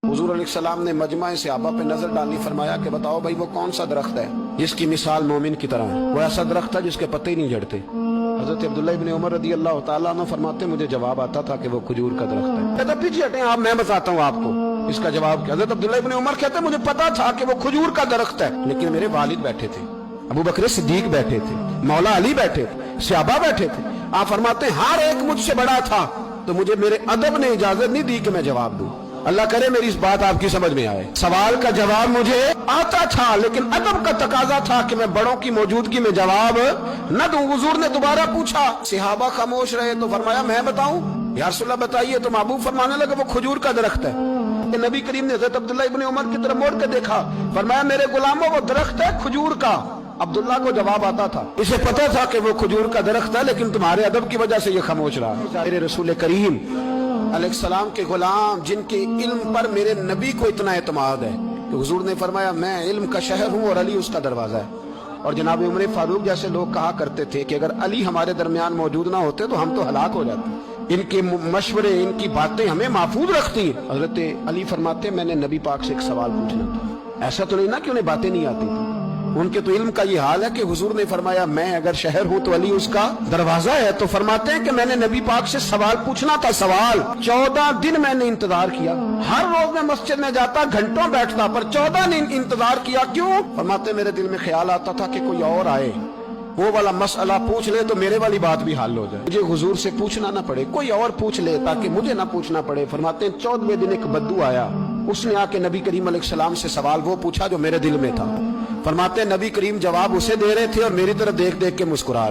हुजूर अलैहिस्सलाम ने मजमा सहाबा पे नजर डाली, फरमाया कि बताओ भाई वो कौन सा दरख्त है जिसकी मिसाल मोमिन की तरह है। वो ऐसा दरख्त है जिसके पत्ते ही नहीं झड़ते। हजरत अब्दुल्ला इब्न उमर रदी अल्लाह तआला अन्हु फरमाते मुझे जवाब आता था कि वो खजूर का दरख्त है। कहता पीछे हटें आप, मैं बताता हूँ आपको इसका जवाब। हजरत अब्दुल्ला इब्न उमर कहते मुझे पता था कि वो खजूर का दरख्त है, लेकिन मेरे वालिद बैठे थे, अबू बकर सिद्दीक बैठे थे, मौला अली बैठे थे, सहाबा बैठे थे। आप फरमाते हर एक मुझसे बड़ा था, तो मुझे मेरे अदब ने इजाजत नहीं दी कि मैं जवाब दूं। अल्लाह करे मेरी इस बात आपकी समझ में आए। सवाल का जवाब मुझे आता था, लेकिन अदब का तकाजा था कि मैं बड़ों की मौजूदगी में जवाब न दूं। हुजूर ने दोबारा पूछा, सहाबा खामोश रहे, तो फरमाया मैं बताऊं? या रसूलल्लाह बताइए। तो महबूब फरमाने लगे वो खजूर का दरख्त है। नबी करीम ने हज़रत अब्दुल्ला इब्न उमर की तरफ मोड़ के देखा, फरमाया मेरे गुलामों वो दरख्त है खजूर का। अब्दुल्ला को जवाब आता था, इसे पता था कि वो खजूर का दरख्त है, लेकिन तुम्हारे अदब की वजह से ये खामोश रहा। मेरे रसूल करीम अलैहिस्सलाम के गुलाम जिनके इल्म पर मेरे नबी को इतना एतमाद है कि हुजूर ने फरमाया मैं इल्म का शहर हूँ और अली उसका दरवाजा है। और जनाब उमर फारूक जैसे लोग कहा करते थे कि अगर अली हमारे दरमियान मौजूद ना होते तो हम तो हलाक हो जाते। इनके मशवरे, इनकी बातें हमें महफूज रखती हैं। हजरत अली फरमाते मैंने नबी पाक से एक सवाल पूछना था। ऐसा तो नहीं ना कि उन्हें बातें नहीं आती थी, उनके तो इल्म का ये हाल है कि हुजूर ने फरमाया मैं अगर शहर हूं तो अली उसका दरवाजा है। तो फरमाते हैं कि मैंने नबी पाक से सवाल पूछना था। सवाल 14 दिन मैंने इंतजार किया। हर रोज मैं मस्जिद में जाता, घंटों बैठता, पर 14 दिन इंतजार किया। क्यों? फरमाते मेरे दिल में ख्याल आता था कि कोई और आए, वो वाला मसला पूछ ले तो मेरे वाली बात भी हल हो जाए, मुझे हुजूर से पूछना ना पड़े, कोई और पूछ ले ताकि मुझे ना पूछना पड़े। फरमाते हैं 14वें दिन एक बद्दू आया, उसने आके नबी करीम अलैहिस्सलाम से सवाल वो पूछा जो मेरे दिल में था। फरमाते हैं नबी करीम जवाब उसे दे रहे थे और मेरी तरफ देख देख के मुस्कुरा